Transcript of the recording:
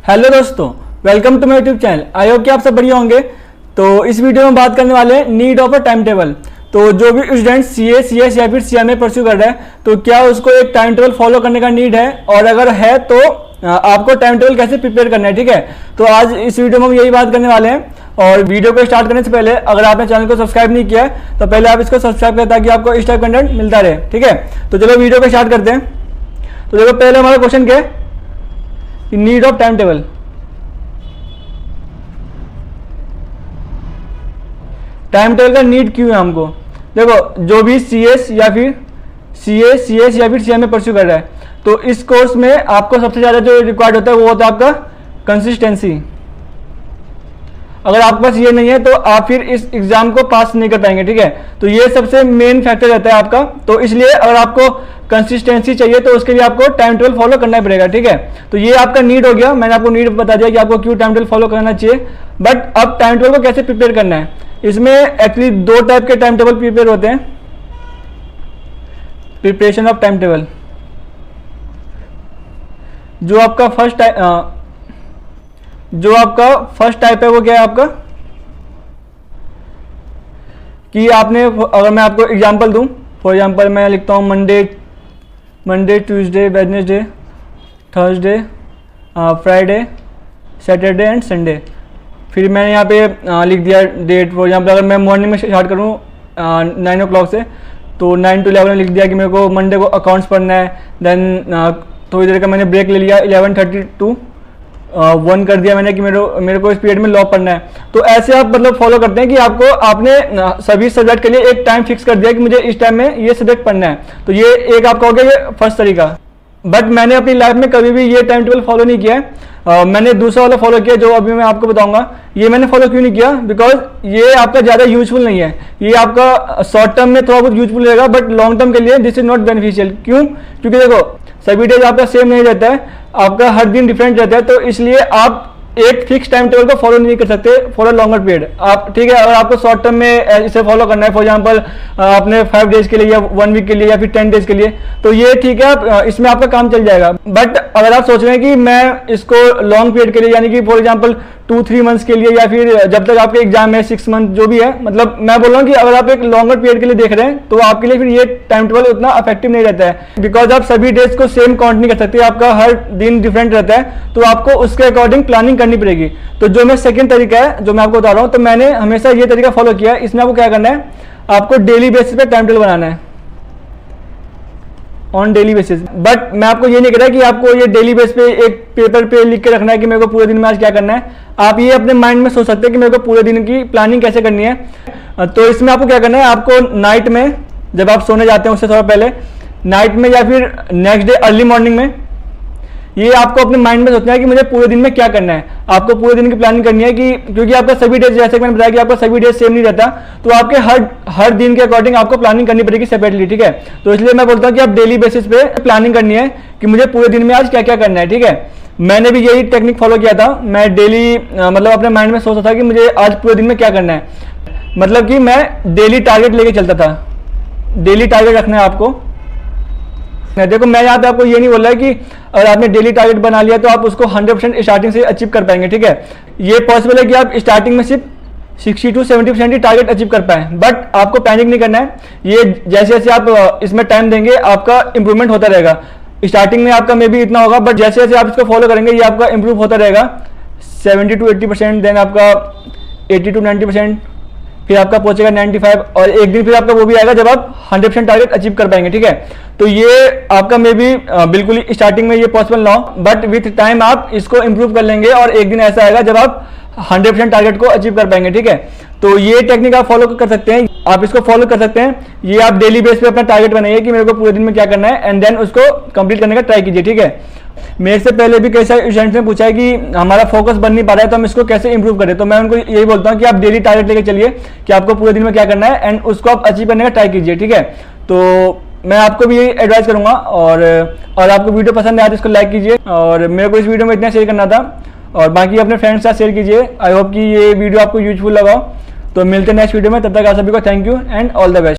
Hello दोस्तों, welcome to my YouTube channel. I hope कि आप सब बढ़िया होंगे। तो इस वीडियो में बात करने वाले हैं need of a time table. तो जो भी स्टूडेंट सीए, सीएस या फिर सीएमए परस्यू कर रहा है तो क्या उसको एक टाइम टेबल फॉलो करने का नीड है, और अगर है तो आपको टाइम टेबल कैसे प्रिपेयर करना है। ठीक है, तो आज इस वीडियो में हम यही बात करने वाले हैं। और वीडियो को स्टार्ट करने से पहले अगर आपने चैनल को सब्सक्राइब नहीं किया है तो पहले आप इसको सब्सक्राइब करें ताकि आपको इस टाइप कंटेंट मिलता रहे। ठीक है, तो चलो वीडियो को स्टार्ट करते हैं। तो देखो, पहले हमारा क्वेश्चन क्या है, need of time table. Time table का नीड क्यों है हमको। देखो, जो भी सीएस या फिर सीएस या फिर सीएमए परस्यू कर रहा है तो इस कोर्स में आपको सबसे ज़्यादा जो रिक्वायर्ड होता है वो होता है आपका कंसिस्टेंसी। अगर आपके पास ये नहीं है तो आप फिर इस एग्जाम को पास नहीं कर पाएंगे। ठीक है, तो ये सबसे मेन फैक्टर रहता है आपका। तो इसलिए अगर आपको कंसिस्टेंसी चाहिए तो उसके लिए आपको टाइम टेबल फॉलो करना पड़ेगा। ठीक है, तो ये आपका नीड हो गया। मैंने आपको नीड बता दिया कि आपको क्यों टाइम टेबल फॉलो करना चाहिए। बट अब टाइम टेबल को कैसे प्रिपेयर करना है, इसमें एक्चुअली दो टाइप के टाइम टेबल प्रिपेयर होते हैं। प्रिपरेशन ऑफ टाइम टेबल, जो आपका फर्स्ट टाइप है वो क्या है आपका, कि आपने, अगर मैं आपको एग्जांपल दूं, फॉर एग्जांपल मैं लिखता हूं Monday Tuesday Wednesday Thursday Friday Saturday and Sunday. फिर मैंने यहाँ पे लिख दिया डेट। फॉर एग्जांपल अगर मैं मॉर्निंग में स्टार्ट करूँ 9 o'clock से, तो 9 to 11 लिख दिया कि मेरे को मंडे को अकाउंट्स पढ़ना है। देन थोड़ी देर का मैंने ब्रेक ले लिया, 11:30 to 1 कर दिया मैंने कि मेरे को इस पीरियड में लॉ पढ़ना है। तो ऐसे आप मतलब फॉलो करते हैं कि आपने सभी सब्जेक्ट के लिए एक टाइम फिक्स कर दिया कि मुझे इस टाइम में ये सब्जेक्ट पढ़ना है। तो ये एक आपका हो गया ये फर्स्ट तरीका। बट मैंने अपनी लाइफ में कभी भी ये टाइम टेबल फॉलो नहीं किया है। मैंने दूसरा वाला फॉलो किया जो अभी मैं आपको बताऊंगा। ये मैंने फॉलो क्यों नहीं किया, बिकॉज ये आपका ज़्यादा यूजफुल नहीं है। ये आपका शॉर्ट टर्म में थोड़ा बहुत यूजफुल रहेगा बट लॉन्ग टर्म के लिए दिस इज नॉट बेनिफिशियल। क्यों? क्योंकि देखो, सभी डेज आपका सेम नहीं रहता है, आपका हर दिन डिफरेंट रहता है। तो इसलिए आप एक फिक्स टाइम टेबल को फॉलो नहीं कर सकते फॉर अ लॉन्गर पीरियड। आप ठीक है, अगर आपको शॉर्ट टर्म में इसे फॉलो करना है, फॉर एग्जांपल आपने 5 डेज के लिए या 1 वीक के लिए या फिर 10 डेज के लिए, तो ये ठीक है, आप इसमें आपका काम चल जाएगा। बट अगर आप सोच रहे हैं कि मैं इसको लॉन्ग पीरियड के लिए, यानी कि फॉर एग्जांपल 2-3 मंथ्स के लिए या फिर जब तक आपके एग्जाम है 6 मंथ जो भी है, मतलब मैं बोल रहा हूँ कि अगर आप एक लॉन्गर पीरियड के लिए देख रहे हैं तो आपके लिए फिर ये टाइम टेबल उतना इफेक्टिव नहीं रहता है। बिकॉज आप सभी डेज को सेम काउंट नहीं कर सकते, आपका हर दिन डिफरेंट रहता है। तो आपको उसके अकॉर्डिंग प्लानिंग करनी पड़ेगी। तो जो मैं सेकंड तरीका है जो मैं आपको बता रहा हूँ, तो मैंने हमेशा ये तरीका फॉलो किया है। इसमें आपको क्या करना है, आपको डेली बेसिस पे टाइम टेबल बनाना है, ऑन डेली बेसिस। बट मैं आपको ये नहीं कह रहा कि आपको ये डेली बेस पे एक पेपर पे लिख के रखना है कि मेरे को पूरे दिन में आज क्या करना है। आप ये अपने माइंड में सोच सकते हैं कि मेरे को पूरे दिन की प्लानिंग कैसे करनी है। तो इसमें आपको क्या करना है, आपको नाइट में जब आप सोने जाते हैं उससे थोड़ा पहले, नाइट में या फिर नेक्स्ट डे अर्ली मॉर्निंग में, ये आपको अपने माइंड में सोचना है कि मुझे पूरे दिन में क्या करना है। आपको पूरे दिन की प्लानिंग करनी है कि क्योंकि आपका सभी डेज, जैसे मैंने बताया कि आपका सभी डेज सेम नहीं रहता, तो आपके हर दिन के अकॉर्डिंग आपको प्लानिंग करनी पड़ेगी सेपरेटली। ठीक है, तो इसलिए मैं बोलता हूँ कि आप डेली बेसिस पे प्लानिंग करनी है कि मुझे पूरे दिन में आज क्या क्या करना है। ठीक है, मैंने भी यही टेक्निक फॉलो किया था। मैं डेली मतलब अपने माइंड में सोचता था कि मुझे आज पूरे दिन में क्या करना है। मतलब कि मैं डेली टारगेट लेके चलता था। डेली टारगेट रखना है आपको। देखो, मैं यहाँ पे आपको ये नहीं बोल रहा है कि अगर आपने डेली टारगेट बना लिया तो आप उसको 100% स्टार्टिंग से अचीव कर पाएंगे। ठीक है, ये पॉसिबल है कि आप स्टार्टिंग में सिर्फ 60 to 70% ही टारगेट अचीव कर पाए। बट आपको पैनिक नहीं करना है। ये जैसे जैसे आप इसमें टाइम देंगे आपका इंप्रूवमेंट होता रहेगा। स्टार्टिंग में आपका मे भी इतना होगा, बट जैसे जैसे आप इसको फॉलो करेंगे ये आपका इंप्रूव होता रहेगा 70 to 80%, देन आपका 80 to 90%, फिर आपका पहुंचेगा 95, और एक दिन फिर आपका वो भी आएगा जब आप 100% टारगेट अचीव कर पाएंगे। ठीक है, तो ये आपका मे बी बिल्कुल ही स्टार्टिंग में ये पॉसिबल ना हो, बट विथ टाइम आप इसको इंप्रूव कर लेंगे और एक दिन ऐसा आएगा जब आप 100% टारगेट को अचीव कर पाएंगे। ठीक है, तो ये टेक्निक आप फॉलो कर सकते हैं, आप इसको फॉलो कर सकते हैं। ये आप डेली बेस पे अपना टारगेट बनाइए कि मेरे को पूरे दिन में क्या करना है, एंड देन उसको कंप्लीट करने का ट्राई कीजिए। ठीक है, मेरे से पहले भी कई सारे स्टूडेंट्स ने पूछा है कि हमारा फोकस बन नहीं पा रहा है तो हम इसको कैसे इंप्रूव करें। तो मैं उनको यही बोलता हूँ कि आप डेली टारगेट लेके चलिए कि आपको पूरे दिन में क्या करना है, एंड उसको आप अचीव करने का ट्राई कीजिए। ठीक है, तो मैं आपको भी यही एडवाइस करूंगा। और आपको वीडियो पसंद आया तो इसको लाइक कीजिए, और मेरे को इस वीडियो में इतना शेयर करना था, और बाकी अपने फ्रेंड्स के साथ शेयर कीजिए। आई होप कि ये वीडियो आपको यूजफुल लगा। तो मिलते हैं नेक्स्ट वीडियो में, तब तक आप सभी को thank you and all the best.